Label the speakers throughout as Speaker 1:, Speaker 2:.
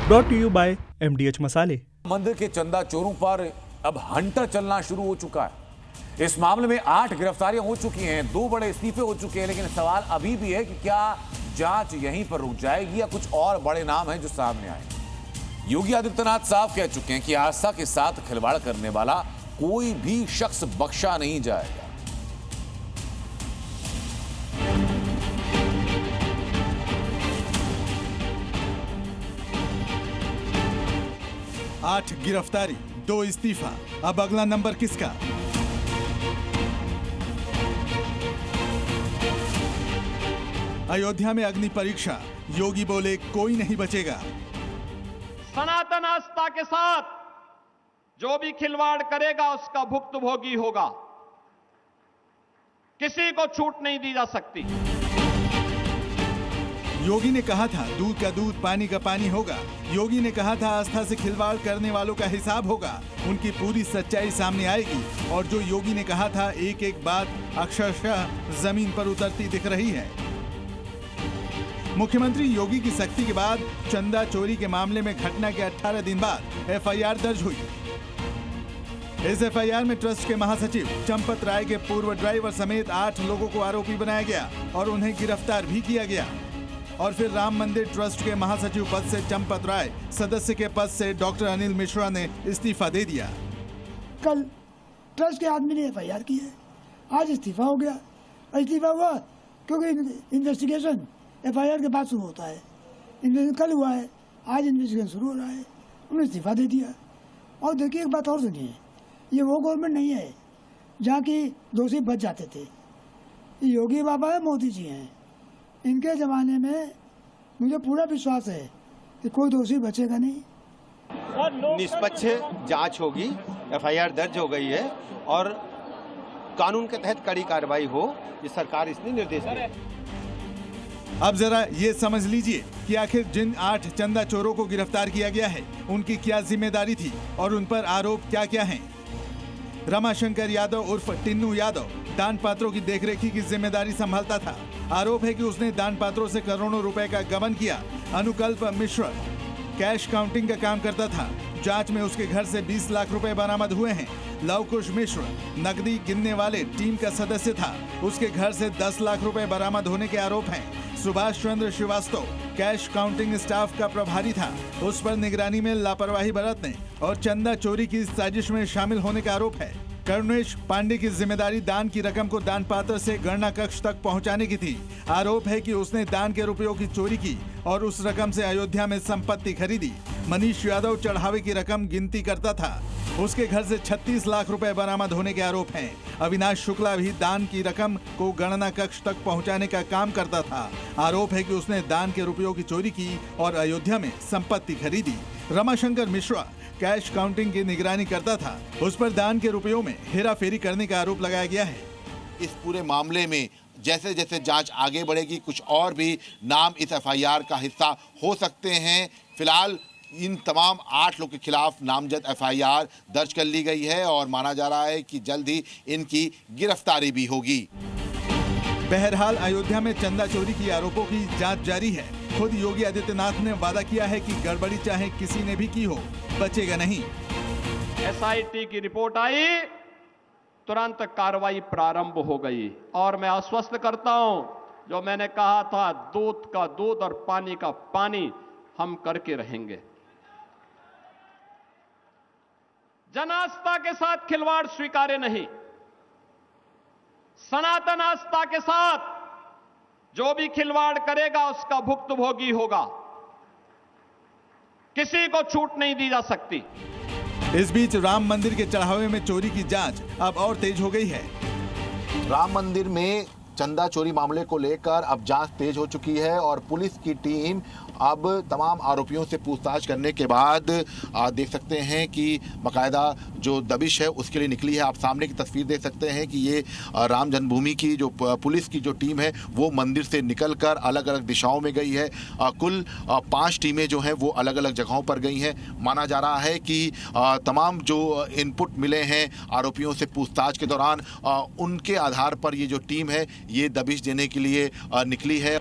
Speaker 1: Brought to you by MDH मसाले।
Speaker 2: मंदिर के चंदा चोरों पर अब हंटर चलना शुरू हो चुका है। इस मामले में 8 गिरफ्तारियां हो चुकी हैं, 2 बड़े इस्तीफे हो चुके हैं, लेकिन सवाल अभी भी है कि क्या जांच यहीं पर रुक जाएगी या कुछ और बड़े नाम हैं जो सामने आए। योगी आदित्यनाथ साफ कह चुके हैं कि आस्था के साथ खिलवाड़ करने वाला कोई भी शख्स बख्शा नहीं जाएगा।
Speaker 3: 8 गिरफ्तारी, 2 इस्तीफा, अब अगला नंबर किसका? अयोध्या में अग्नि परीक्षा, योगी बोले कोई नहीं बचेगा।
Speaker 4: सनातन आस्था के साथ जो भी खिलवाड़ करेगा उसका भुक्तभोगी होगा, किसी को छूट नहीं दी जा सकती।
Speaker 3: योगी ने कहा था दूध का दूध पानी का पानी होगा। योगी ने कहा था आस्था से खिलवाड़ करने वालों का हिसाब होगा। उनकी पूरी सच्चाई सामने आएगी और जो योगी ने कहा था एक एक बात अक्षरशः जमीन पर उतरती दिख रही है। मुख्यमंत्री योगी की सख्ती के बाद चंदा चोरी के मामले में घटना के 18 दिन बाद FIR दर्ज हुई। इस FIR में ट्रस्ट के महासचिव चंपत राय के पूर्व ड्राइवर समेत 8 लोगों को आरोपी बनाया गया और उन्हें गिरफ्तार भी किया गया। और फिर राम मंदिर ट्रस्ट के महासचिव पद से चंपत राय, सदस्य के पद से डॉक्टर अनिल मिश्रा ने इस्तीफा दे दिया।
Speaker 5: कल ट्रस्ट के आदमी ने FIR की है, आज इस्तीफा हो गया। इस्तीफा हुआ क्योंकि इन्वेस्टिगेशन FIR के बाद शुरू होता है। इन्वेस्टिगेशन कल हुआ है, आज इन्वेस्टिगेशन शुरू हो रहा है, उन्होंने इस्तीफा दे दिया। और देखिए एक बात और सुनिए, ये वो गवर्नमेंट नहीं है जहाँ की दोषी बच जाते थे। ये योगी बाबा है, मोदी जी हैं। इनके ज़माने में मुझे पूरा विश्वास है कि कोई दोषी बचेगा नहीं।
Speaker 6: निष्पक्ष जांच होगी, FIR दर्ज हो गई है और कानून के तहत कड़ी कार्रवाई हो, ये सरकार इसने निर्देश दिया।
Speaker 3: अब जरा ये समझ लीजिए कि आखिर जिन 8 चंदा चोरों को गिरफ्तार किया गया है उनकी क्या जिम्मेदारी थी और उन पर आरोप क्या क्या हैं। रमाशंकर यादव उर्फ टिन्नू यादव दान पात्रों की देखरेखी की जिम्मेदारी संभालता था। आरोप है कि उसने दान पात्रों से करोड़ों रुपए का गबन किया। अनुकल्प मिश्र कैश काउंटिंग का काम करता था। जांच में उसके घर से 20 लाख रुपए बरामद हुए हैं। लवकुश मिश्र नकदी गिनने वाले टीम का सदस्य था। उसके घर से 10 लाख रुपए बरामद होने के आरोप हैं। Subhash Chandra Srivastava cash counting staff का प्रभारी था। उस पर निगरानी में लापरवाही बरतने और चंदा चोरी की साजिश में शामिल होने का आरोप है। करुणेश पांडे की जिम्मेदारी दान की रकम को दान पात्र से गणना कक्ष तक पहुंचाने की थी। आरोप है कि उसने दान के रुपयों की चोरी की और उस रकम से अयोध्या में संपत्ति खरीदी। मनीष यादव चढ़ावे की रकम गिनती करता था। उसके घर से 36 लाख रुपए बरामद होने के आरोप हैं। अविनाश शुक्ला भी दान की रकम को गणना कक्ष तक पहुंचाने का काम करता था। आरोप है कि उसने दान के रुपयों की चोरी की और अयोध्या में संपत्ति खरीदी। रमाशंकर मिश्रा कैश काउंटिंग की निगरानी करता था। उस पर दान के रुपयों में हेराफेरी करने का आरोप लगाया गया है।
Speaker 7: इस पूरे मामले में जैसे जैसे जांच आगे बढ़ेगी कुछ और भी नाम इस FIR का हिस्सा हो सकते हैं। फिलहाल इन तमाम 8 लोगों के खिलाफ नामजद FIR दर्ज कर ली गई है और माना जा रहा है कि जल्द ही इनकी गिरफ्तारी भी होगी।
Speaker 3: बहरहाल अयोध्या में चंदा चोरी की आरोपों की जांच जारी है। खुद योगी आदित्यनाथ ने वादा किया है कि गड़बड़ी चाहे किसी ने भी की हो, बचेगा नहीं।
Speaker 4: SIT की रिपोर्ट आई, तुरंत कार्रवाई प्रारंभ हो गई और मैं आश्वस्त करता हूं, जो मैंने कहा था दूध का दूध और पानी का पानी हम करके रहेंगे। जन आस्था के साथ खिलवाड़ स्वीकार्य नहीं। सनातन आस्था के साथ जो भी खिलवाड़ करेगा उसका भुक्तभोगी होगा, किसी को छूट नहीं दी जा सकती।
Speaker 3: इस बीच राम मंदिर के चढ़ावे में चोरी की जांच अब और तेज हो गई है।
Speaker 7: राम मंदिर में चंदा चोरी मामले को लेकर अब जांच तेज हो चुकी है और पुलिस की टीम अब तमाम आरोपियों से पूछताछ करने के बाद देख सकते हैं कि बाकायदा जो दबिश है उसके लिए निकली है। आप सामने की तस्वीर देख सकते हैं कि ये राम जन्मभूमि की जो पुलिस की जो टीम है वो मंदिर से निकलकर अलग अलग दिशाओं में गई है। कुल 5 टीमें जो हैं वो अलग अलग जगहों पर गई हैं। माना जा रहा है कि तमाम जो इनपुट मिले हैं आरोपियों से पूछताछ के दौरान उनके आधार पर ये जो टीम है ये दबिश देने के लिए निकली है।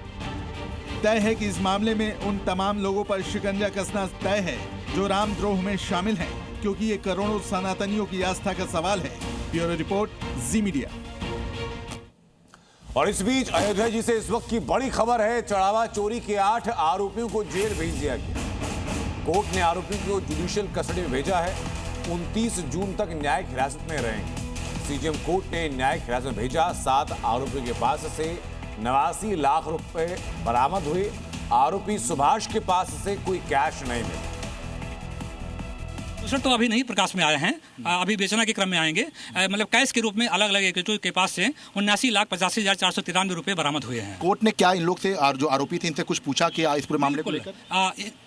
Speaker 3: तय है कि इस मामले में उन तमाम लोगों पर शिकंजा कसना तय है जो रामद्रोह में शामिल हैं, क्योंकि ये करोड़ों सनातनियों की आस्था का सवाल है। ब्यूरो रिपोर्ट, जी मीडिया।
Speaker 2: और इस बीच अयोध्या जी से इस वक्त की बड़ी खबर है। चढ़ावा चोरी के 8 आरोपियों को जेल भेज दिया गया। कोर्ट ने आरोपियों को जुडिशियल कस्टडी में भेजा है। 29 जून तक न्यायिक हिरासत में रहेंगे। सीजेएम कोर्ट ने न्यायिक हिरासत में भेजा। 7 आरोपियों के पास से 89 लाख रुपए बरामद हुए। आरोपी सुभाष के पास से कोई कैश नहीं मिला।
Speaker 8: सर तो अभी नहीं प्रकाश में आए हैं, अभी बेचना के क्रम में आएंगे। मतलब कैश के रूप में अलग अलग एजेंटों के पास से 79,85,493 रुपए बरामद हुए हैं।
Speaker 7: कोर्ट ने क्या इन लोग से और जो आरोपी थे इनसे कुछ पूछा किया इस पूरे मामले को लेकर?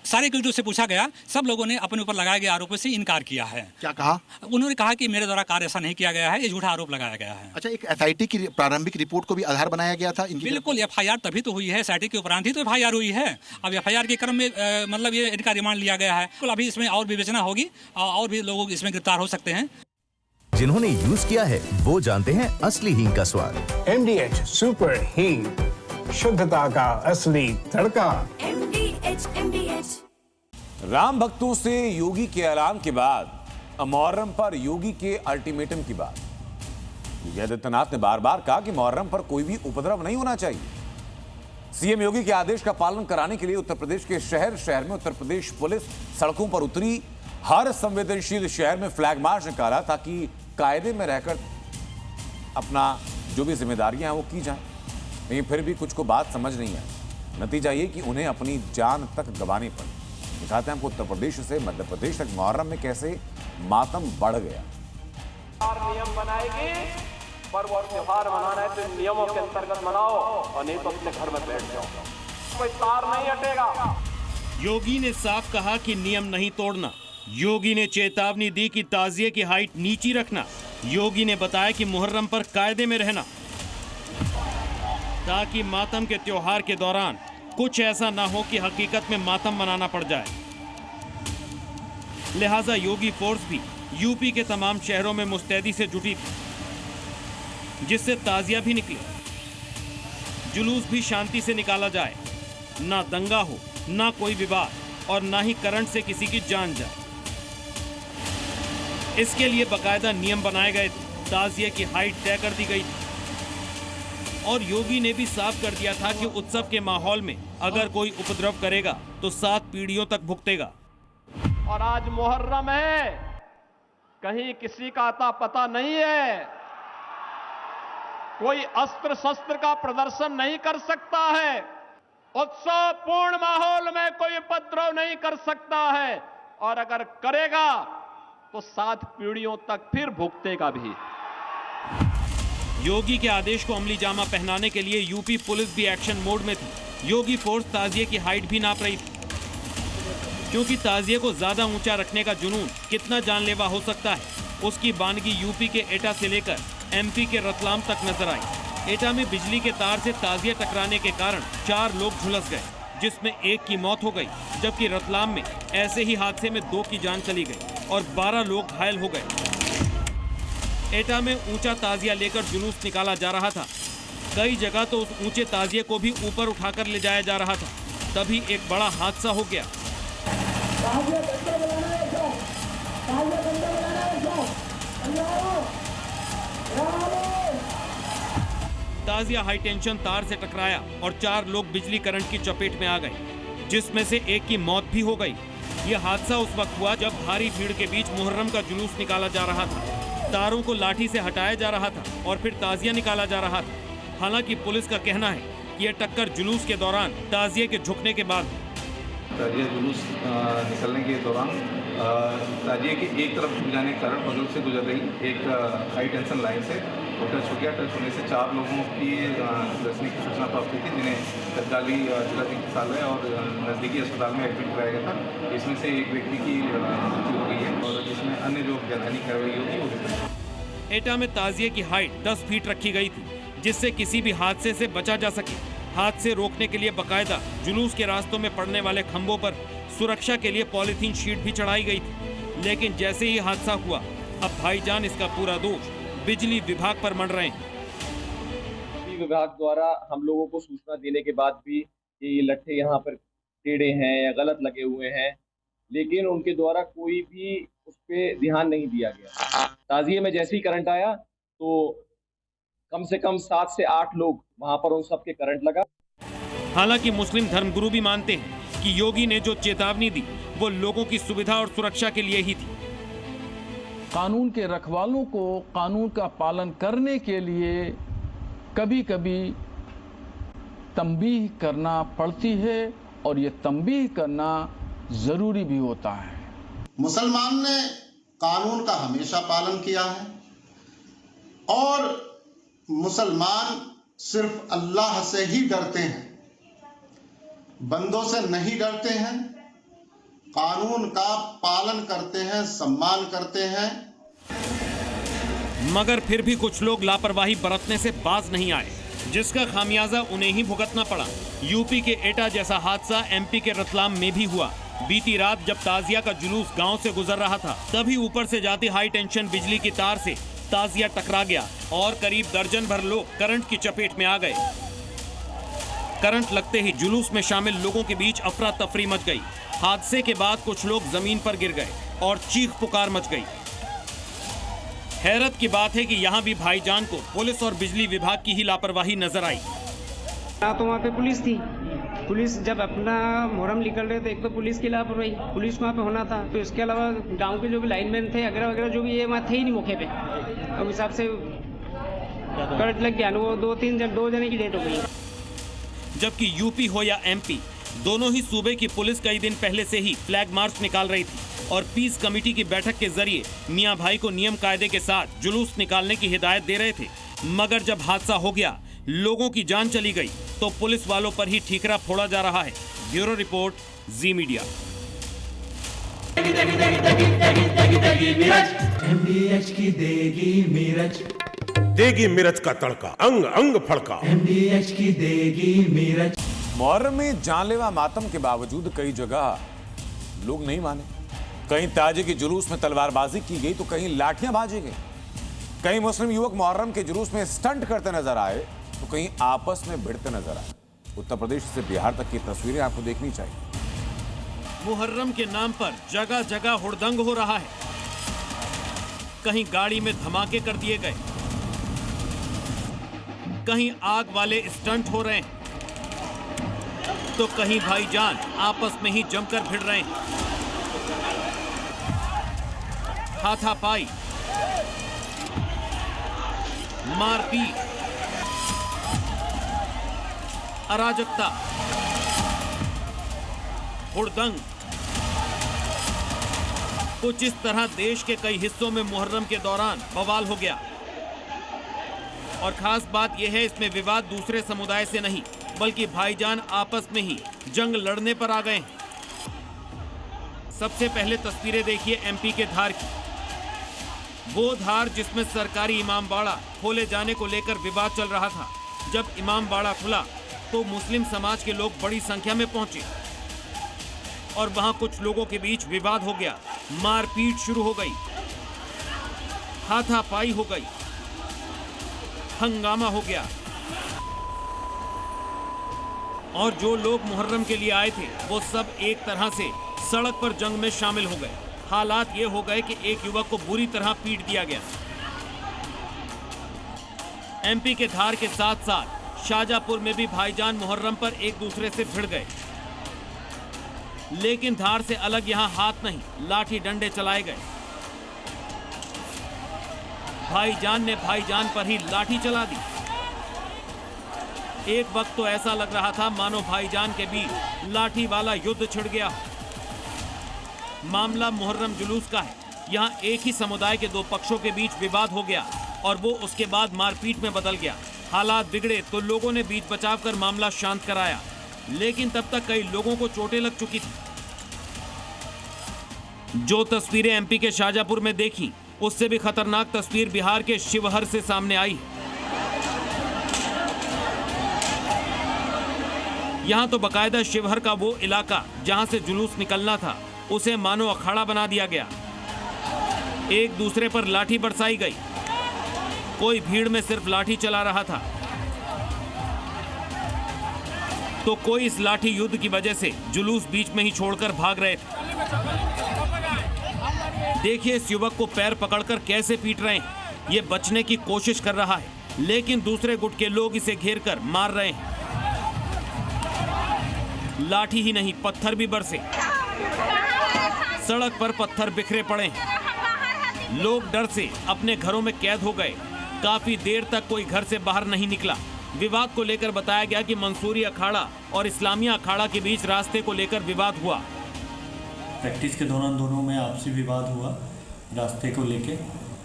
Speaker 8: सारे एजेंटों से पूछा गया। सब लोगों ने अपने ऊपर लगाए गए आरोपों से इनकार किया है।
Speaker 7: क्या कहा?
Speaker 8: उन्होंने कहा कि मेरे द्वारा कार्य ऐसा नहीं किया गया है, ये झूठा आरोप लगाया गया है।
Speaker 7: अच्छा, एक एसआईटी की प्रारंभिक रिपोर्ट को भी आधार बनाया गया था इनकी?
Speaker 8: बिल्कुल, एफआईआर तभी तो हुई है, एसआईटी के उपरांत ही तो एफआईआर हुई है। अब एफआईआर के क्रम में मतलब ये इनका रिमांड लिया गया है। अभी इसमें और विवेचना होगी और भी लोग इसमें गिरफ्तार हो सकते हैं।
Speaker 9: जिन्होंने यूज किया है वो जानते हैं असली हींग का स्वाद।
Speaker 10: MDH सुपर हींग, शुद्धता का असली तड़का।
Speaker 2: MDH। राम भक्तों से योगी के ऐलान के बाद मुहर्रम पर योगी के अल्टीमेटम की बात। योगी आदित्यनाथ ने बार बार कहा कि मुहर्रम पर कोई भी उपद्रव नहीं होना चाहिए। सीएम योगी के आदेश का पालन कराने के लिए उत्तर प्रदेश के शहर शहर में उत्तर प्रदेश पुलिस सड़कों पर उतरी। हर संवेदनशील शहर में फ्लैग मार्च निकाला ताकि कायदे में रहकर अपना जो भी जिम्मेदारियां हैं वो की जाएं। लेकिन फिर भी कुछ को बात समझ नहीं आई। नतीजा ये कि उन्हें अपनी जान तक गंवानी पड़ी। दिखाते हैं आपको उत्तर प्रदेश से मध्य प्रदेश तक मुहर्रम में कैसे मातम बढ़ गया।
Speaker 4: नियम बनाएगी, पर्व और त्योहार मनाना है तो नियमों के अंतर्गत मनाओ और नहीं तो अपने घर में बैठ जाओ। कोई तार नहीं हटेगा।
Speaker 11: योगी ने साफ कहा कि नियम नहीं तोड़ना। योगी ने चेतावनी दी कि ताजिए की हाइट नीची रखना। योगी ने बताया कि मुहर्रम पर कायदे में रहना ताकि मातम के त्योहार के दौरान कुछ ऐसा ना हो कि हकीकत में मातम मनाना पड़ जाए। लिहाजा योगी फोर्स भी यूपी के तमाम शहरों में मुस्तैदी से जुटी थी, जिससे ताजिया भी निकले, जुलूस भी शांति से निकाला जाए, ना दंगा हो, ना कोई विवाद और ना ही करंट से किसी की जान जाए। इसके लिए बकायदा नियम बनाए गए थे। ताजिए की हाइट तय कर दी गई थी और योगी ने भी साफ कर दिया था कि उत्सव के माहौल में अगर कोई उपद्रव करेगा तो 7 पीढ़ियों तक भुगतेगा।
Speaker 4: और आज मुहर्रम है, कहीं किसी का आता पता नहीं है। कोई अस्त्र शस्त्र का प्रदर्शन नहीं कर सकता है। उत्सव पूर्ण माहौल में कोई उपद्रव नहीं कर सकता है और अगर करेगा तो 7 पीढ़ियों तक फिर भुगतेगा भी।
Speaker 11: योगी के आदेश को अमली जामा पहनाने के लिए यूपी पुलिस भी एक्शन मोड में थी। योगी फोर्स ताजिए की हाइट भी नाप रही थी, क्योंकि ताजिए को ज्यादा ऊंचा रखने का जुनून कितना जानलेवा हो सकता है, उसकी बानगी यूपी के एटा से लेकर एमपी के रतलाम तक नजर आई। एटा में बिजली के तार से ताजिए टकराने के कारण 4 लोग झुलस गए, जिसमें एक की मौत हो गई, जबकि रतलाम में ऐसे ही हादसे में 2 की जान चली गई और 12 लोग घायल हो गए। एटा में ऊंचा ताजिया लेकर जुलूस निकाला जा रहा था। कई जगह तो उस ऊंचे ताजिए को भी ऊपर उठाकर ले जाया जा रहा था। तभी एक बड़ा हादसा हो गया। ताजिया हाई टेंशन तार से टकराया और 4 लोग बिजली करंट की चपेट में आ गए, जिसमें से एक की मौत भी हो गई। यह हादसा उस वक्त हुआ जब भारी भीड़ के बीच मुहर्रम का जुलूस निकाला जा रहा था। तारों को लाठी से हटाया जा रहा था और फिर ताजिया निकाला जा रहा था। हालांकि पुलिस का कहना है कि यह टक्कर जुलूस के दौरान ताजिए के झुकने के बाद।
Speaker 12: ताजिया जुलूस निकलने के दौरान ताजिए के एक तरफ झुक जाने के कारण बगल से गुजर रही एक हाई टेंशन लाइन से वो टच हो गया। टच होने से 4 लोगों की दर्शनी की सूचना प्राप्त हुई थी, जिन्हें तत्कालीन जिला चिकित्सालय और नज़दीकी अस्पताल में एडमिट कराया गया था। इसमें से एक व्यक्ति की मृत्यु हो गई है और जिसमें अन्य जो वैधानिक कार्रवाई होगी वो।
Speaker 11: एटा में ताजिए की हाइट 10 फीट रखी गई थी, जिससे किसी भी हादसे से बचा जा सके। हादसे रोकने के लिए बकायदा जुलूस के रास्तों में पड़ने वाले खंभों पर सुरक्षा के लिए पॉलीथीन शीट भी चढ़ाई गई थी। लेकिन जैसे ही हादसा हुआ, अब भाईजान इसका पूरा दोष बिजली विभाग पर मढ़ रहे हैं।
Speaker 13: बिजली विभाग द्वारा हम लोगों को सूचना देने के बाद भी कि ये लट्ठे यहाँ पर टेढ़े हैं या गलत लगे हुए हैं, लेकिन उनके द्वारा कोई भी उस पर ध्यान नहीं दिया गया। ताजिए में जैसे ही करंट आया तो कम से कम 7 से 8 लोग वहां पर उन सबके करंट लगा।
Speaker 11: हालांकि मुस्लिम धर्मगुरु भी मानते हैं कि योगी ने जो चेतावनी दी वो लोगों की सुविधा और सुरक्षा के लिए ही थी।
Speaker 14: कानून के रखवालों को कानून का पालन करने के लिए कभी कभी तंबीह करना पड़ती है और ये तंबीह करना जरूरी भी होता है।
Speaker 15: मुसलमान ने कानून का हमेशा पालन किया है और मुसलमान सिर्फ अल्लाह से ही डरते हैं, बंदों से नहीं डरते हैं, कानून का पालन करते हैं, सम्मान करते हैं।
Speaker 11: मगर फिर भी कुछ लोग लापरवाही बरतने से बाज नहीं आए, जिसका खामियाजा उन्हें ही भुगतना पड़ा। यूपी के एटा जैसा हादसा एमपी के रतलाम में भी हुआ। बीती रात जब ताजिया का जुलूस गांव से गुजर रहा था, तभी ऊपर से जाती हाई टेंशन बिजली की तार से ताजिया टकरा गया और करीब दर्जन भर लोग करंट की चपेट में आ गए। करंट लगते ही जुलूस में शामिल लोगों के बीच अफरा तफरी मच गई। हादसे के बाद कुछ लोग जमीन पर गिर गए और चीख पुकार मच गई। हैरत की बात है कि यहाँ भी भाईजान को पुलिस और बिजली विभाग की ही लापरवाही नजर आई।
Speaker 16: तो वहाँ पे पुलिस थी, पुलिस जब अपना मुहर्रम निकल रहे थे, एक तो पुलिस की लापरवाही, पुलिस वहाँ पे होना था, तो इसके अलावा गांव के जो भी लाइनमैन थे वगैरह वगैरह जो भी ये वहाँ थे ही नहीं मौके पे। अब हिसाब से करंट लग गया, वो 2 जने की डेथ हो गई।
Speaker 11: जबकि यूपी हो या एमपी, दोनों ही सूबे की पुलिस कई दिन पहले से ही फ्लैग मार्च निकाल रही थी और पीस कमेटी की बैठक के जरिए मियां भाई को नियम कायदे के साथ जुलूस निकालने की हिदायत दे रहे थे। मगर जब हादसा हो गया, लोगों की जान चली गई, तो पुलिस वालों पर ही ठीकरा फोड़ा जा रहा है। ब्यूरो रिपोर्ट, जी मीडिया।
Speaker 17: MDH की देगी मिर्च,
Speaker 18: देगी मिर्च का तड़का, अंग अंग फड़का।
Speaker 17: MDH की देगी मिर्च।
Speaker 2: मुहर्रम में जानलेवा मातम के बावजूद कई जगह लोग नहीं माने। कहीं ताजिए के जुलूस में तलवारबाजी की गई तो कहीं लाठियां भाजी गई। कई मुस्लिम युवक मुहर्रम के जुलूस में स्टंट करते नजर आए तो कहीं आपस में भिड़ते नजर आए। उत्तर प्रदेश से बिहार तक की तस्वीरें आपको देखनी चाहिए।
Speaker 11: मुहर्रम के नाम पर जगह जगह हुड़दंग हो रहा है। कहीं गाड़ी में धमाके कर दिए गए, कहीं आग वाले स्टंट हो रहे हैं, तो कहीं भाईजान आपस में ही जमकर भिड़ रहे हैं। हाथापाई, मारपीट, अराजकता, हुड़दंग। कुछ इस तरह देश के कई हिस्सों में मुहर्रम के दौरान बवाल हो गया। और खास बात यह है, इसमें विवाद दूसरे समुदाय से नहीं बल्कि भाईजान आपस में ही जंग लड़ने पर आ गए हैं। सबसे पहले तस्वीरें देखिए एमपी के धार की। वो धार जिसमें सरकारी इमामबाड़ा खोले जाने को लेकर विवाद चल रहा था। जब इमामबाड़ा खुला तो मुस्लिम समाज के लोग बड़ी संख्या में पहुंचे और वहां कुछ लोगों के बीच विवाद हो गया। मारपीट शुरू हो गई, हाथापाई हो गई, हंगामा हो गया। और जो लोग मुहर्रम के लिए आए थे वो सब एक तरह से सड़क पर जंग में शामिल हो गए। हालात ये हो गए कि एक युवक को बुरी तरह पीट दिया गया। एमपी के धार के साथ साथ शाहजहांपुर में भी भाईजान मुहर्रम पर एक दूसरे से भिड़ गए। लेकिन धार से अलग यहां हाथ नहीं, लाठी डंडे चलाए गए। भाईजान ने भाईजान पर ही लाठी चला दी। एक वक्त तो ऐसा लग रहा था मानो भाईजान के बीच लाठी वाला युद्ध छिड़ गया। मामला मुहर्रम जुलूस का है। यहाँ एक ही समुदाय के दो पक्षों के बीच विवाद हो गया और वो उसके बाद मारपीट में बदल गया। हालात बिगड़े तो लोगों ने बीच बचाव कर मामला शांत कराया, लेकिन तब तक कई लोगों को चोटें लग चुकी थी। जो तस्वीरें एमपी के शाहजहांपुर में देखी, उससे भी खतरनाक तस्वीर बिहार के शिवहर से सामने आई। यहाँ तो बकायदा शिवहर का वो इलाका जहाँ से जुलूस निकलना था, उसे मानो अखाड़ा बना दिया गया। एक दूसरे पर लाठी बरसाई गई। कोई भीड़ में सिर्फ लाठी चला रहा था। तो कोई इस लाठी युद्ध की वजह से जुलूस बीच में ही छोड़कर भाग रहे थे। देखिए इस युवक को पैर पकड़कर कैसे पीट रहे हैं। ये बचने की कोशिश कर रहा है, लेकिन दूसरे गुट के लोग इसे घेरकर मार रहे हैं। लाठी ही नहीं, पत्थर भी बरसे। सड़क पर पत्थर बिखरे पड़े हैं। लोग डर से अपने घरों में कैद हो गए। काफी देर तक कोई घर से बाहर नहीं निकला। विवाद को लेकर बताया गया कि मंसूरी अखाड़ा और इस्लामिया अखाड़ा के बीच रास्ते को लेकर विवाद हुआ।
Speaker 19: प्रैक्टिस के दौरान दोनों में आपसी विवाद हुआ रास्ते को लेके,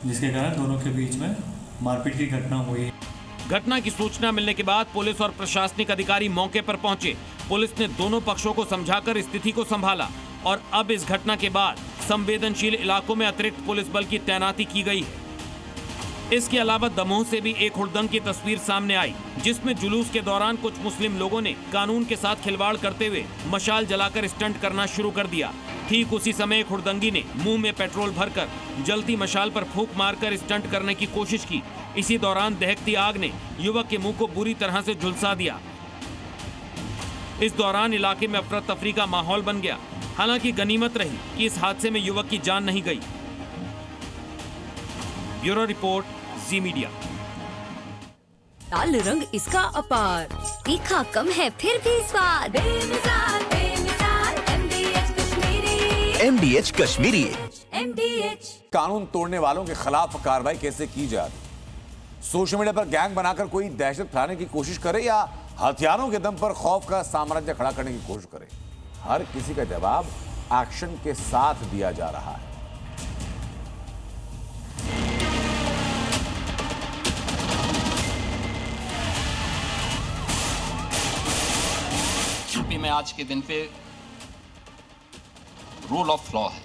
Speaker 19: जिसके कारण दोनों के बीच में मारपीट की घटना हुई।
Speaker 11: घटना की सूचना मिलने के बाद पुलिस और प्रशासनिक अधिकारी मौके पर पहुंचे। पुलिस ने दोनों पक्षों को समझाकर स्थिति को संभाला और अब इस घटना के बाद संवेदनशील इलाकों में अतिरिक्त पुलिस बल की तैनाती की गई है। इसके अलावा दमोह से भी एक हुड़दंग की तस्वीर सामने आई, जिसमें जुलूस के दौरान कुछ मुस्लिम लोगों ने कानून के साथ खिलवाड़ करते हुए मशाल जलाकर स्टंट करना शुरू कर दिया। ठीक उसी समय एक हुड़दंगी ने मुंह में पेट्रोल भरकर जलती मशाल पर फूंक मारकर स्टंट करने की कोशिश की। इसी दौरान दहकती आग ने युवक के मुंह को बुरी तरह से झुलसा दिया। इस दौरान इलाके में अफरा तफरी का माहौल बन गया। हालांकि गनीमत रही कि इस हादसे में युवक की जान नहीं गई। ब्यूरो रिपोर्ट, जी मीडिया।
Speaker 20: लाल रंग इसका अपार, तीखा कम है फिर भी स्वाद। बेमिसाल, बेमिसाल, MDH Kashmiri.
Speaker 9: MDH Kashmiri.
Speaker 20: MDH।
Speaker 2: कानून तोड़ने वालों के खिलाफ कार्रवाई कैसे की जाए? सोशल मीडिया पर गैंग बनाकर कोई दहशत फैलाने की कोशिश करे या हथियारों के दम पर खौफ का साम्राज्य खड़ा करने की कोशिश करे, हर किसी का जवाब एक्शन के साथ दिया जा रहा है।
Speaker 21: यूपी में आज के दिन पे रूल ऑफ लॉ है।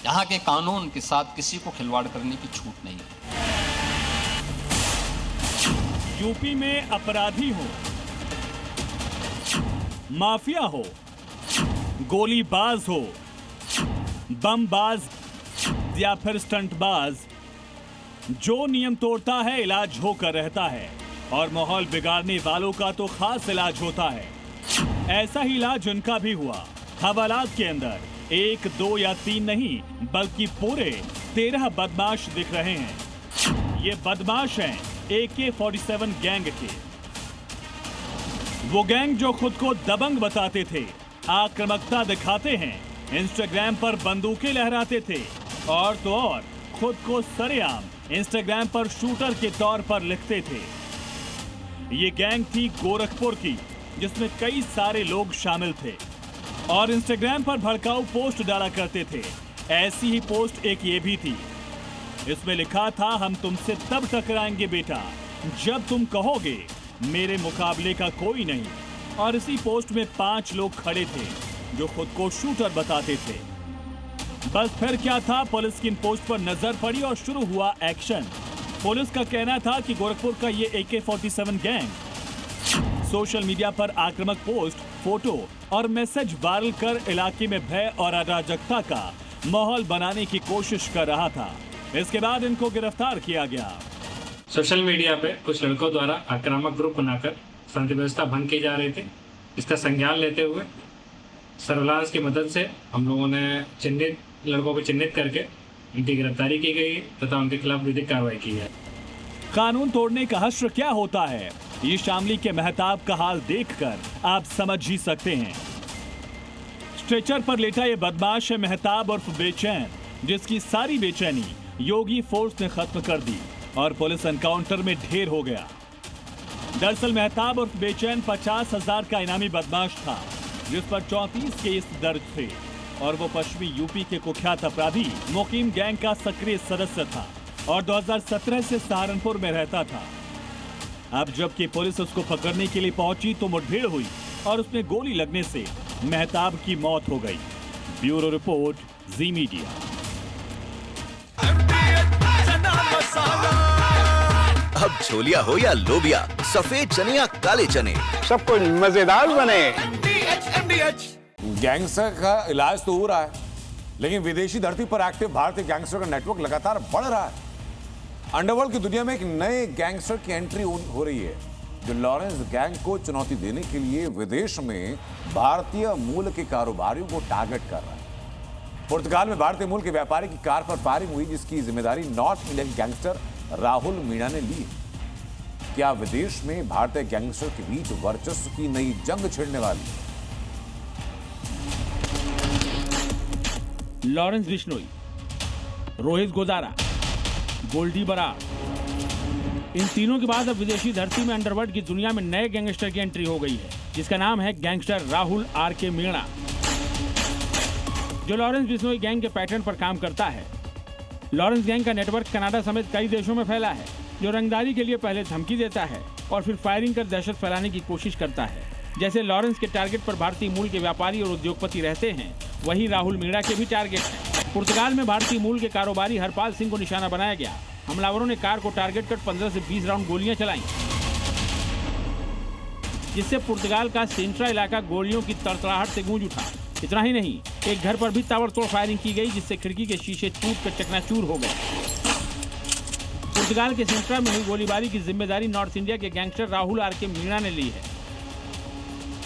Speaker 21: यहाँ के कानून के साथ किसी को खिलवाड़ करने की छूट नहीं है।
Speaker 1: यूपी में अपराधी हो, माफिया हो, गोलीबाज हो, बमबाज या फिर स्टंटबाज, जो नियम तोड़ता है इलाज होकर रहता है और माहौल बिगाड़ने वालों का तो खास इलाज होता है। ऐसा ही इलाज उनका भी हुआ। हवालात के अंदर 1, 2 या 3 नहीं बल्कि पूरे 13 बदमाश दिख रहे हैं। ये बदमाश हैं AK-47 गैंग के। वो गैंग जो खुद को दबंग बताते थे, आक्रामकता दिखाते हैं, इंस्टाग्राम पर बंदूकें लहराते थे और तो और खुद को सरेआम इंस्टाग्राम पर शूटर के तौर पर लिखते थे। ये गैंग थी गोरखपुर की, जिसमें कई सारे लोग शामिल थे और इंस्टाग्राम पर भड़काऊ पोस्ट डाला करते थे। ऐसी ही पोस्ट एक ये भी थी। इसमें लिखा था, हम तुमसे तब टकराएंगे बेटा जब तुम कहोगे मेरे मुकाबले का कोई नहीं। और इसी पोस्ट में 5 लोग खड़े थे जो खुद को शूटर बताते थे। बस फिर क्या था, पुलिस की इन पोस्ट पर नजर पड़ी और शुरू हुआ एक्शन। पुलिस का कहना था कि गोरखपुर का ये AK-47 गैंग सोशल मीडिया पर आक्रामक पोस्ट, फोटो और मैसेज वायरल कर इलाके में भय और अराजकता का माहौल बनाने की कोशिश कर रहा था। इसके बाद इनको गिरफ्तार किया गया।
Speaker 22: सोशल मीडिया पे कुछ लड़कों द्वारा आक्रामक ग्रुप बनाकर शांति व्यवस्था भंग की जा रही थी। इसका संज्ञान लेते हुए सर्विलांस की मदद से हम लोगों ने चिन्हित लड़कों को चिन्हित करके इनकी गिरफ्तारी की गई तथा उनके खिलाफ विधिक कार्रवाई की है।
Speaker 1: कानून तोड़ने का हश्र क्या होता है, ये शामली के मेहताब का हाल देखकर आप समझ ही सकते हैं। स्ट्रेचर पर लेटा ये बदमाश है मेहताब उर्फ बेचैन, जिसकी सारी बेचैनी योगी फोर्स ने खत्म कर दी और पुलिस एनकाउंटर में ढेर हो गया। दरअसल मेहताब उर्फ बेचैन 50,000 का इनामी बदमाश था, जिस पर 34 केस दर्ज थे और वो पश्चिमी यूपी के कुख्यात अपराधी मुकीम गैंग का सक्रिय सदस्य था और 2017 से सहारनपुर में रहता था। अब जबकि पुलिस उसको पकड़ने के लिए पहुंची तो मुठभेड़ हुई और उसमें गोली लगने से मेहताब की मौत हो गई। ब्यूरो रिपोर्ट, जी मीडिया।
Speaker 9: अब छोलिया हो या लोबिया, सफेद चने या काले चने,
Speaker 10: सब कुछ मजेदार बने।
Speaker 2: गैंगस्टर का इलाज तो हो रहा है, लेकिन विदेशी धरती पर एक्टिव भारतीय गैंगस्टर का नेटवर्क लगातार बढ़ रहा है। अंडरवर्ल्ड की दुनिया में एक नए गैंगस्टर की एंट्री हो रही है। जो लॉरेंस गैंग को चुनौती देने के लिए विदेश में भारतीय मूल के कारोबारियों को टारगेट कर रहा है। पुर्तगाल में भारतीय मूल के व्यापारी की कार पर फायरिंग हुई, जिसकी जिम्मेदारी north Indian gangster Rahul Meena ने ली है। क्या विदेश में भारतीय गैंगस्टर के बीच वर्चस्व की नई जंग छिड़ने वाली है?
Speaker 1: लॉरेंस बिश्नोई, रोहित गोदारा, गोल्डी बरार, इन तीनों के बाद अब विदेशी धरती में अंडरवर्ल्ड की दुनिया में नए गैंगस्टर की एंट्री हो गई है, जिसका नाम है गैंगस्टर राहुल आर.के. मीणा, जो लॉरेंस बिश्नोई गैंग के पैटर्न पर काम करता है। लॉरेंस गैंग का नेटवर्क कनाडा समेत कई देशों में फैला है, जो रंगदारी के लिए पहले धमकी देता है और फिर फायरिंग कर दहशत फैलाने की कोशिश करता है। जैसे लॉरेंस के टारगेट पर भारतीय मूल के व्यापारी और उद्योगपति रहते हैं, वहीं राहुल मीणा के भी टारगेट हैं। पुर्तगाल में भारतीय मूल के कारोबारी हरपाल सिंह को निशाना बनाया गया। हमलावरों ने कार को टारगेट कर 15 से 20 राउंड गोलियां चलाई, जिससे पुर्तगाल का सिंट्रा इलाका गोलियों की तड़तड़ाहट से गूंज उठा। इतना ही नहीं, एक घर पर भी ताबड़तोड़ फायरिंग की गई, जिससे खिड़की के शीशे टूटकर चकनाचूर हो गए। पुर्तगाल के सिंट्रा में हुई गोलीबारी की जिम्मेदारी नॉर्थ इंडिया के गैंगस्टर राहुल आर.के. मीणा ने ली है,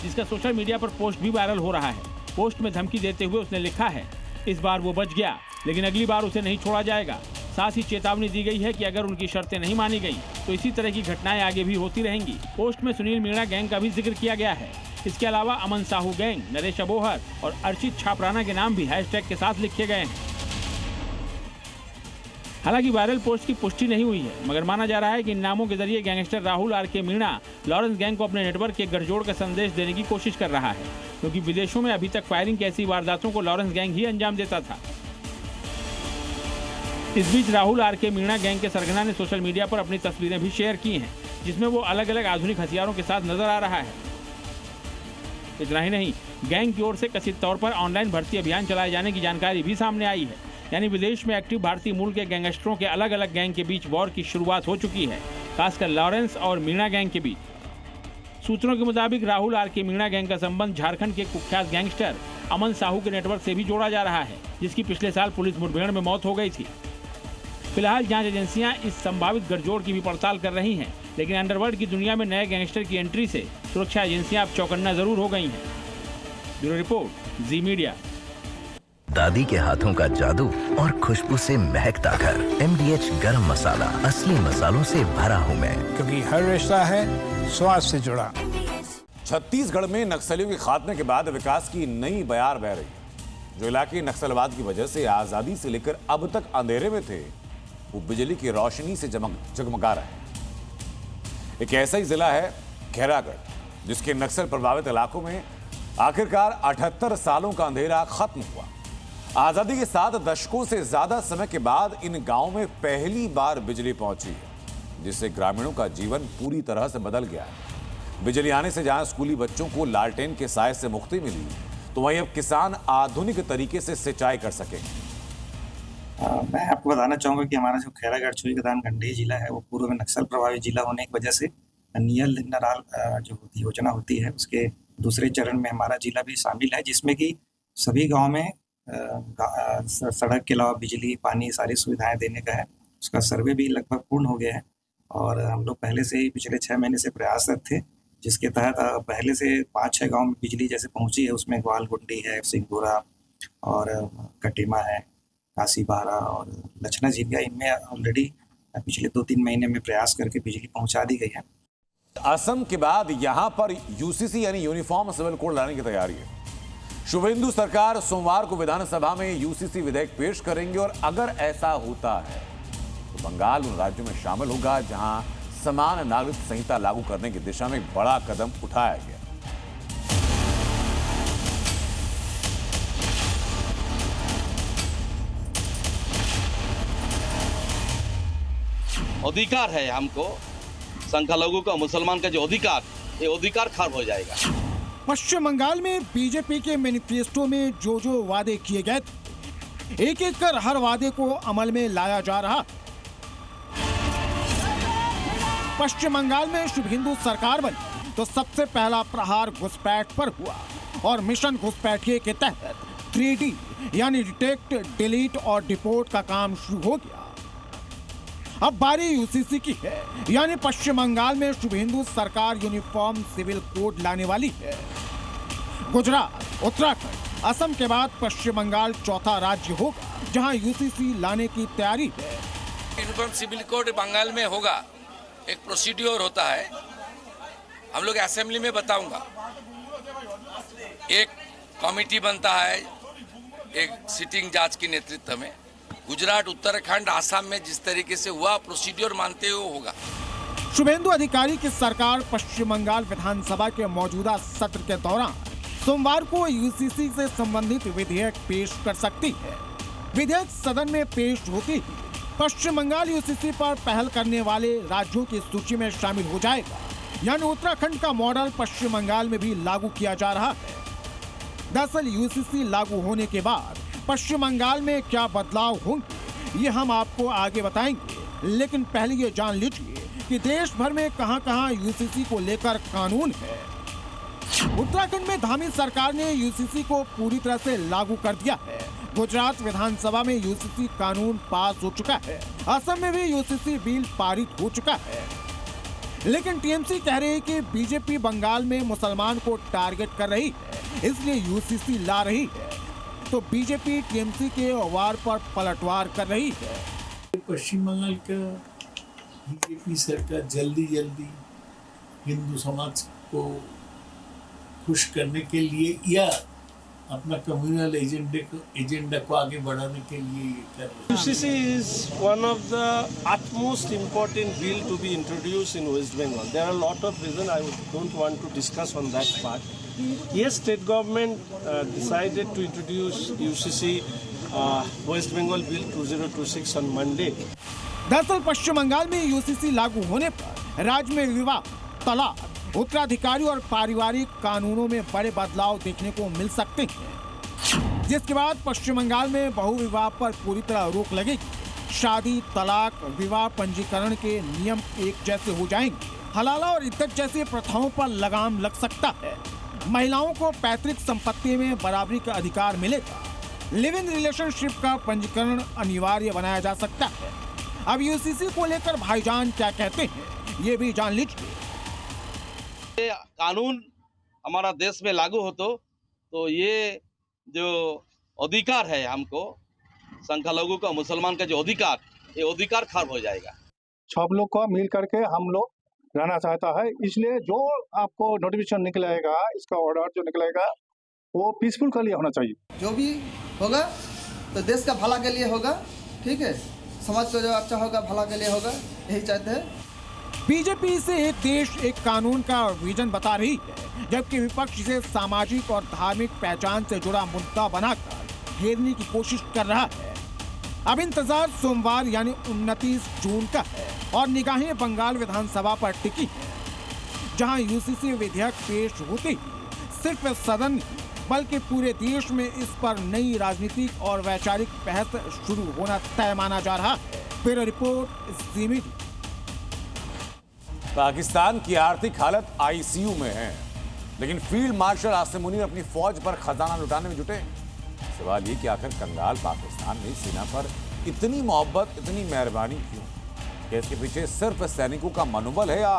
Speaker 1: जिसका सोशल मीडिया पर पोस्ट भी वायरल हो रहा है। पोस्ट में धमकी देते हुए उसने लिखा है, इस बार वो बच गया, लेकिन अगली बार उसे नहीं छोड़ा जाएगा। साथ ही चेतावनी दी गई है कि अगर उनकी शर्तें नहीं मानी गई तो इसी तरह की घटनाएं आगे भी होती रहेंगी। पोस्ट में सुनील मीणा गैंग का भी जिक्र किया गया है। इसके अलावा अमन साहू गैंग, नरेश अबोहर और अर्चित छापराना के नाम भी हैशटैग के साथ लिखे गए हैं। हालांकि वायरल पोस्ट की पुष्टि नहीं हुई है, मगर माना जा रहा है कि इन नामों के जरिए gangster Rahul RK. Meena Lawrence gang को अपने नेटवर्क के गठजोड़ का संदेश देने की कोशिश कर रहा है, क्योंकि विदेशों में अभी तक फायरिंग की ऐसी वारदातों को लॉरेंस गैंग ही अंजाम देता था। इस बीच राहुल आर.के. मीणा गैंग के सरगना ने सोशल मीडिया पर अपनी तस्वीरें भी शेयर की हैं, जिसमें वो अलग अलग आधुनिक हथियारों के साथ नजर आ रहा है। इतना ही नहीं, गैंग की ओर से कथित तौर पर ऑनलाइन भर्ती अभियान चलाए जाने की जानकारी भी सामने आई है। यानी विदेश में एक्टिव भारतीय मूल के गैंगस्टरों के अलग अलग गैंग के बीच वॉर की शुरुआत हो चुकी है, खासकर लॉरेंस और मीणा गैंग के बीच। सूत्रों के मुताबिक राहुल आर.के. मीणा गैंग का संबंध झारखंड के कुख्यात गैंगस्टर अमन साहू के नेटवर्क से भी जोड़ा जा रहा है, जिसकी पिछले साल पुलिस मुठभेड़ में मौत हो गई थी। फिलहाल जांच एजेंसियां इस संभावित गठजोड़ की भी पड़ताल कर रही हैं, लेकिन अंडरवर्ल्ड की दुनिया में नए गैंगस्टर की एंट्री से सुरक्षा एजेंसियां अब चौकन्ना जरूर हो गई हैं। ब्यूरो रिपोर्ट, जी मीडिया।
Speaker 9: दादी के हाथों का जादू और खुशबू से महकता घर। MDH गरम मसाला, असली मसालों से भरा हूँ मैं,
Speaker 10: क्योंकि हर रिश्ता है स्वाद से जुड़ा।
Speaker 2: छत्तीसगढ़ में नक्सलियों के खात्मे के बाद विकास की नई बयार बह रही है। जो इलाके नक्सलवाद की वजह से आजादी से लेकर अब तक अंधेरे में थे, वो बिजली की रोशनी से जगमगा रहे हैं। एक ऐसा ही जिला है खैरागढ़, जिसके नक्सल प्रभावित इलाकों में आखिरकार 78 सालों का अंधेरा खत्म हुआ। आजादी के 7 दशकों से ज्यादा समय के बाद इन गांवों में पहली बार बिजली पहुंची है, जिससे ग्रामीणों का जीवन पूरी तरह से बदल गया है। बिजली आने से जहां स्कूली बच्चों को लालटेन के साए से मुक्ति मिली, तो वहीं अब किसान आधुनिक तरीके से सिंचाई कर सकेंगे।
Speaker 5: मैं आपको बताना चाहूँगा कि हमारा जो खैरागढ़ छुईगदान गंडेई जिला है, वो पूर्व में नक्सल प्रभावित जिला होने की वजह से नियल लिन्नाराल जो योजना होती है, उसके दूसरे चरण में हमारा जिला भी शामिल है, जिसमें कि सभी गांव में सड़क के अलावा बिजली, पानी, सारी सुविधाएं देने का है। उसका सर्वे भी लगभग पूर्ण हो गया है और हम लोग पहले से ही पिछले 6 महीने से प्रयासरत थे, जिसके तहत पहले से 5-6 गाँव में बिजली जैसे पहुँची है। उसमें ग्वालगुंडी है, सिंहपुरा और कटिमा है, काशीबारा और लछना झीलिया, इनमें ऑलरेडी पिछले 2-3 महीने में प्रयास करके बिजली पहुँचा दी गई है।
Speaker 2: असम के बाद यहां पर यूसीसी यानी यूनिफॉर्म सिविल कोड लाने की तैयारी है। शुभेंदु सरकार सोमवार को विधानसभा में यूसीसी विधेयक पेश करेंगे और अगर ऐसा होता है तो बंगाल उन राज्यों में शामिल होगा जहां समान नागरिक संहिता लागू करने की दिशा में एक बड़ा कदम उठाया गया।
Speaker 6: अधिकार है हमको, संख्यालघु का, मुसलमान का जो अधिकार, ये अधिकार खत्म हो जाएगा।
Speaker 23: पश्चिम बंगाल में बीजेपी के मैनिफेस्टो में जो जो वादे किए गए, एक एक कर हर वादे को अमल में लाया जा रहा। पश्चिम बंगाल में शुभेंदु सरकार बनी तो सबसे पहला प्रहार घुसपैठ पर हुआ और मिशन घुसपैठिए के तहत 3D यानी डिटेक्ट, डिलीट और डिपोर्ट का काम शुरू हो गया। अब बारी यूसीसी की है, यानी पश्चिम बंगाल में शुभेंदु सरकार यूनिफॉर्म सिविल कोड लाने वाली है। गुजरात, उत्तराखंड, असम के बाद पश्चिम बंगाल चौथा राज्य होगा जहां यूसीसी लाने की तैयारी है।
Speaker 3: यूनिफॉर्म सिविल कोड बंगाल में होगा, एक प्रोसीड्योर होता है, हम लोग असेंबली में बताऊंगा। एक कमेटी बनता है एक सिटिंग जज के नेतृत्व में। गुजरात, उत्तराखंड, आसाम में जिस तरीके से हुआ प्रोसीड्योर मानते हुए होगा।
Speaker 23: शुभेंदु अधिकारी की सरकार पश्चिम बंगाल विधानसभा के मौजूदा सत्र के दौरान सोमवार को यूसीसी से संबंधित विधेयक पेश कर सकती है। विधेयक सदन में पेश होते ही पश्चिम बंगाल यूसीसी पर पहल करने वाले राज्यों की सूची में शामिल हो जाएगा, यानी उत्तराखंड का मॉडल पश्चिम बंगाल में भी लागू किया जा रहा है। दरअसल यूसीसी लागू होने के बाद पश्चिम बंगाल में क्या बदलाव होंगे ये हम आपको आगे बताएंगे, लेकिन पहले ये जान लीजिए कि देश भर में कहां-कहां यूसीसी को लेकर कानून है। उत्तराखंड में धामी सरकार ने यूसीसी को पूरी तरह से लागू कर दिया है। गुजरात विधानसभा में यूसीसी कानून पास हो चुका है। असम में भी यूसीसी बिल पारित हो चुका है, लेकिन टीएमसी कह रही है कि बीजेपी बंगाल में मुसलमान को टारगेट कर रही है, इसलिए यूसीसी ला रही है। तो बीजेपी टीएमसी के वार पर पलटवार कर रही है।
Speaker 7: पश्चिम बंगाल का बीजेपी सरकार जल्दी हिंदू समाज को खुश करने के लिए या अपना कम्युनल एजेंडा को आगे बढ़ाने के लिए ये कर रहे हैं।
Speaker 8: UCC is one of the utmost important bill to be introduced in West Bengal. There are a lot of reasons. I don't want to discuss on that part. Yes, state government decided to introduce UCC West Bengal Bill 2026 on Monday.
Speaker 23: दरअसल पश्चिम बंगाल में UCC लागू होने पर राज्य में विवाह, तलाक, उत्तराधिकारी और पारिवारिक कानूनों में बड़े बदलाव देखने को मिल सकते हैं, जिसके बाद पश्चिम बंगाल में बहुविवाह पर पूरी तरह रोक लगेगी। शादी, तलाक, विवाह पंजीकरण के नियम एक जैसे हो जाएंगे। हलाला और इद्दत जैसी प्रथाओं पर लगाम लग सकता है। महिलाओं को पैतृक संपत्ति में बराबरी का अधिकार मिलेगा। लिव इन रिलेशनशिप का पंजीकरण अनिवार्य बनाया जा सकता है। अब यूसीसी को लेकर भाईजान क्या कहते हैं ये भी जान लीजिए।
Speaker 6: कानून हमारा देश में लागू हो तो ये जो अधिकार है हमको संख्यालघु का मुसलमान का जो अधिकार, ये अधिकार खत्म हो जाएगा।
Speaker 24: सब लोग को मिल करके हम लोग रहना चाहता है, इसलिए जो आपको नोटिफिकेशन निकलेगा, इसका ऑर्डर जो निकलेगा वो पीसफुल के लिए होना चाहिए।
Speaker 25: जो भी होगा तो देश का भला के लिए होगा, ठीक है, समाज को जो अच्छा होगा भला के लिए होगा, यही चाहते हैं।
Speaker 23: बीजेपी से एक देश एक कानून का विजन बता रही है, जबकि विपक्ष इसे सामाजिक और धार्मिक पहचान से जुड़ा मुद्दा बनाकर घेरने की कोशिश कर रहा है। अब इंतजार सोमवार यानी 29 जून का है और निगाहें बंगाल विधानसभा पर टिकी है, जहां यूसीसी विधेयक पेश होते ही सिर्फ सदन नहीं बल्कि पूरे देश में इस पर नई राजनीतिक और वैचारिक बहस शुरू होना तय माना जा रहा है। ब्यूरो रिपोर्ट, जी मीडिया।
Speaker 2: पाकिस्तान की आर्थिक हालत आईसीयू में है, लेकिन फील्ड मार्शल आसिम मुनीर अपनी फौज पर खजाना लुटाने में जुटे। सवाल ये कि आखिर कंगाल पाकिस्तान में सेना पर इतनी मोहब्बत, इतनी मेहरबानी क्यों? क्या इसके पीछे सिर्फ सैनिकों का मनोबल है या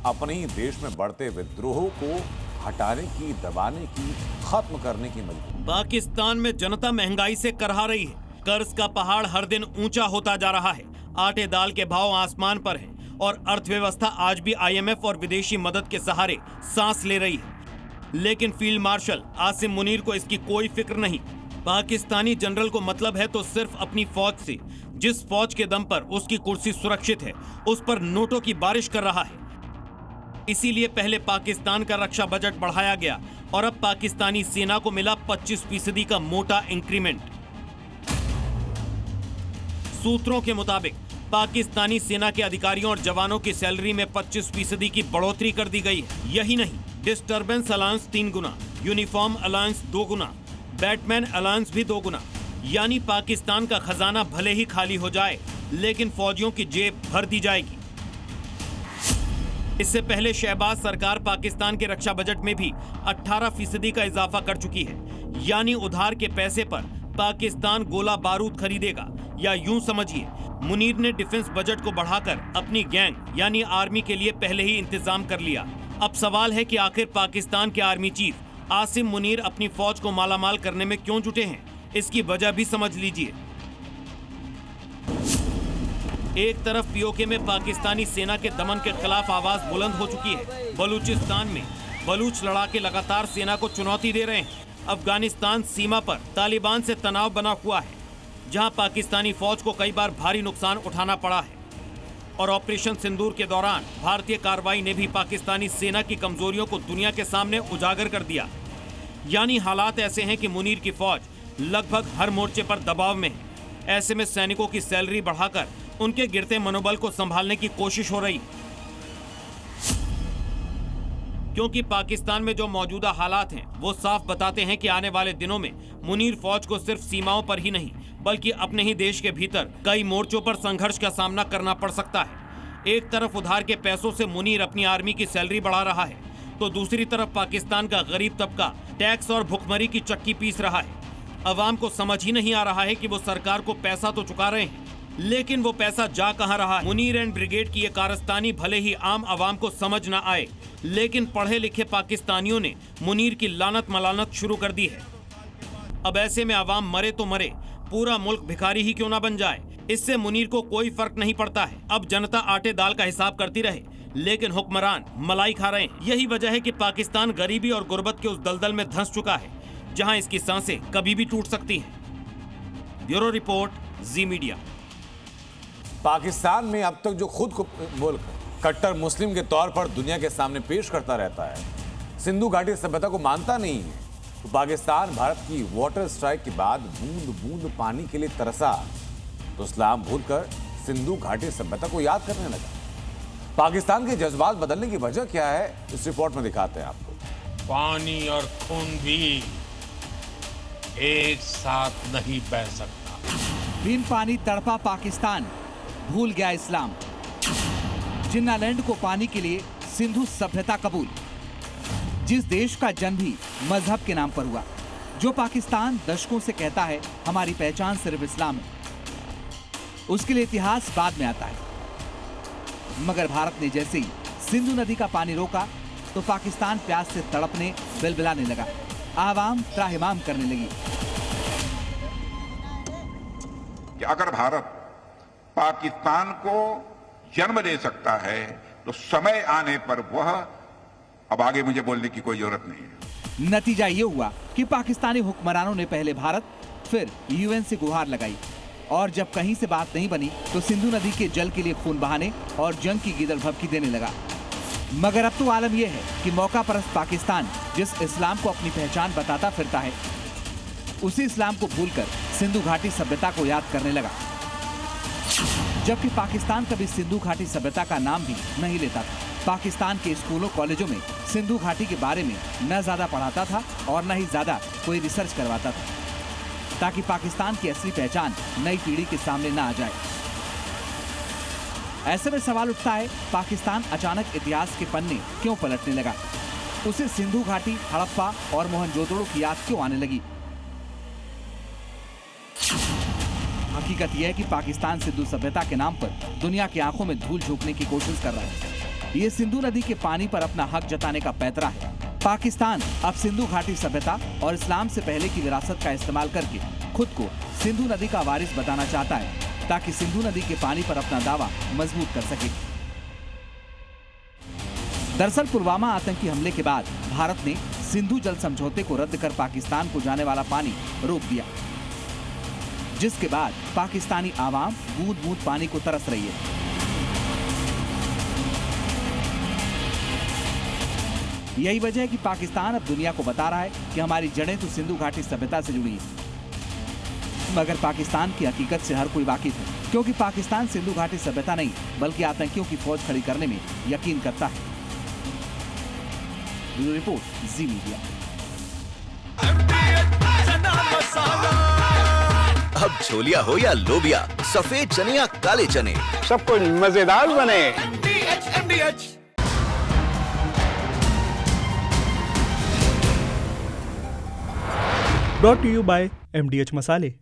Speaker 2: अपने ही देश में बढ़ते विद्रोहों को हटाने की, दबाने की, खत्म करने की मजबूरी?
Speaker 11: पाकिस्तान में जनता महंगाई से करहा रही है। कर्ज का पहाड़ हर दिन ऊंचा होता जा रहा है। आटे दाल के भाव आसमान पर हैं और अर्थव्यवस्था आज भी आईएमएफ और विदेशी मदद के सहारे सांस ले रही है। लेकिन फील्ड मार्शल आसिम मुनीर को इसकी कोई फिक्र नहीं। पाकिस्तानी जनरल को मतलब है तो सिर्फ अपनी फौज से। जिस फौज के दम पर उसकी कुर्सी सुरक्षित है, उस पर नोटों की बारिश कर रहा है। इसीलिए पहले पाकिस्तान का रक्षा बजट बढ़ाया गया और अब पाकिस्तानी सेना को मिला 25% का मोटा इंक्रीमेंट। सूत्रों के मुताबिक पाकिस्तानी सेना के अधिकारियों और जवानों की सैलरी में 25% की बढ़ोतरी कर दी गई है। यही नहीं, डिस्टर्बेंस अलाउंस 3 गुना, यूनिफॉर्म अलाउंस 2 गुना, बैटमैन अलाउंस भी 2 गुना। यानी पाकिस्तान का खजाना भले ही खाली हो जाए, लेकिन फौजियों की जेब भर दी जाएगी। इससे पहले शहबाज सरकार पाकिस्तान के रक्षा बजट में भी 18% का इजाफा कर चुकी है। यानी उधार के पैसे पर पाकिस्तान गोला बारूद खरीदेगा, या यूं समझिए मुनीर ने डिफेंस बजट को बढ़ाकर अपनी गैंग यानी आर्मी के लिए पहले ही इंतजाम कर लिया। अब सवाल है कि आखिर पाकिस्तान के आर्मी चीफ आसिम मुनीर अपनी फौज को मालामाल करने में क्यों जुटे हैं, इसकी वजह भी समझ लीजिए। एक तरफ पीओके में पाकिस्तानी सेना के दमन के खिलाफ आवाज बुलंद हो चुकी है। बलूचिस्तान में बलूच लड़ाके लगातार सेना को चुनौती दे रहे हैं। अफगानिस्तान सीमा पर तालिबान से तनाव बना हुआ है, जहां पाकिस्तानी फौज को कई बार भारी नुकसान उठाना पड़ा है। और ऑपरेशन सिंदूर के दौरान भारतीय कार्रवाई ने भी पाकिस्तानी सेना की कमजोरियों को दुनिया के सामने उजागर कर दिया। यानी हालात ऐसे हैं कि मुनीर की फौज लगभग हर मोर्चे पर दबाव में है। ऐसे में सैनिकों की सैलरी बढ़ाकर उनके गिरते मनोबल को संभालने की कोशिश हो रही, क्योंकि पाकिस्तान में जो मौजूदा हालात हैं वो साफ बताते हैं कि आने वाले दिनों में मुनीर फौज को सिर्फ सीमाओं पर ही नहीं बल्कि अपने ही देश के भीतर कई मोर्चों पर संघर्ष का सामना करना पड़ सकता है। एक तरफ उधार के पैसों से मुनीर अपनी आर्मी की सैलरी बढ़ा रहा है, तो दूसरी तरफ पाकिस्तान का गरीब तबका टैक्स और भुखमरी की चक्की पीस रहा है। अवाम को समझ ही नहीं आ रहा है कि वो सरकार को पैसा तो चुका रहे हैं, लेकिन वो पैसा जा कहां रहा है। मुनीर एंड ब्रिगेड की ये कारस्तानी भले ही आम आवाम को समझ न आए, लेकिन पढ़े लिखे पाकिस्तानियों ने मुनीर की लानत मलानत शुरू कर दी है। अब ऐसे में आवाम मरे तो मरे, पूरा मुल्क भिखारी ही क्यों ना बन जाए, इससे मुनीर को कोई फर्क नहीं पड़ता है। अब जनता आटे दाल का हिसाब करती रहे, लेकिन हुक्मरान मलाई खा रहे हैं। यही वजह है कि पाकिस्तान गरीबी और गुर्बत के उस दलदल में धंस चुका है जहां इसकी सांसें कभी भी टूट सकती हैं। ब्यूरो रिपोर्ट, जी मीडिया।
Speaker 2: पाकिस्तान में अब तक जो खुद को मुल्क कट्टर मुस्लिम के तौर पर दुनिया के सामने पेश करता रहता है, सिंधु घाटी सभ्यता को मानता नहीं है, तो पाकिस्तान भारत की वाटर स्ट्राइक के बाद बूंद बूंद पानी के लिए तरसा, तो इस्लाम भूलकर सिंधु घाटी सभ्यता को याद करने लगा। पाकिस्तान के जज्बात बदलने की वजह क्या है, इस रिपोर्ट में दिखाते हैं आपको।
Speaker 18: पानी और खून भी एक साथ नहीं बह सकता।
Speaker 4: बिन पानी तड़पा पाकिस्तान, भूल गया इस्लाम। जिन्नालैंड को पानी के लिए सिंधु सभ्यता कबूल। जिस देश का जन्म भी मजहब के नाम पर हुआ, जो पाकिस्तान दशकों से कहता है हमारी पहचान सिर्फ इस्लाम है, उसके लिए इतिहास बाद में आता है। मगर भारत ने जैसे ही सिंधु नदी का पानी रोका, तो पाकिस्तान प्यास से तड़पने बिलबिलाने लगा, आवाम त्राहिमाम करने लगी
Speaker 12: कि अगर भारत पाकिस्तान को जन्म दे सकता है तो समय आने पर वह, अब आगे मुझे बोलने की कोई जरूरत नहीं है।
Speaker 4: नतीजा ये हुआ कि पाकिस्तानी हुक्मरानों ने पहले भारत, फिर यूएन से गुहार लगाई, और जब कहीं से बात नहीं बनी तो सिंधु नदी के जल के लिए खून बहाने और जंग की गिदड़ भभकी देने लगा। मगर अब तो आलम यह है कि मौका परस्त पाकिस्तान जिस इस्लाम को अपनी पहचान बताता फिरता है, उसी इस्लाम को भूलकर सिंधु घाटी सभ्यता को याद करने लगा। जबकि पाकिस्तान कभी सिंधु घाटी सभ्यता का नाम भी नहीं लेता था। पाकिस्तान के स्कूलों कॉलेजों में सिंधु घाटी के बारे में न ज्यादा पढ़ाता था और न ही ज्यादा कोई रिसर्च करवाता था, ताकि पाकिस्तान की असली पहचान नई पीढ़ी के सामने न आ जाए। ऐसे में सवाल उठता है, पाकिस्तान अचानक इतिहास के पन्ने क्यों पलटने लगा? उसे सिंधु घाटी, हड़प्पा और मोहनजोदड़ो की याद क्यों आने लगी? हकीकत यह है कि पाकिस्तान सिंधु सभ्यता के नाम पर दुनिया की आंखों में धूल झोंकने की कोशिश कर रहा है। ये सिंधु नदी के पानी पर अपना हक जताने का पैतरा है। पाकिस्तान अब सिंधु घाटी सभ्यता और इस्लाम से पहले की विरासत का इस्तेमाल करके खुद को सिंधु नदी का वारिस बताना चाहता है, ताकि सिंधु नदी के पानी पर अपना दावा मजबूत कर सके। दरअसल पुलवामा आतंकी हमले के बाद भारत ने सिंधु जल समझौते को रद्द कर पाकिस्तान को जाने वाला पानी रोक दिया, जिसके बाद पाकिस्तानी आवाम बूंद बूंद पानी को तरस रही है। यही वजह है कि पाकिस्तान अब दुनिया को बता रहा है कि हमारी जड़ें तो सिंधु घाटी सभ्यता से जुड़ी हैं। मगर पाकिस्तान की हकीकत से हर कोई वाकिफ है, क्योंकि पाकिस्तान सिंधु घाटी सभ्यता नहीं बल्कि आतंकियों की फौज खड़ी करने में यकीन करता है। ब्यूरो रिपोर्ट, जी मीडिया।
Speaker 9: अब छोलिया हो या लोबिया, सफेद चने या काले चने,
Speaker 10: सब कुछ मजेदार बने।
Speaker 13: Brought to you by MDH मसाले।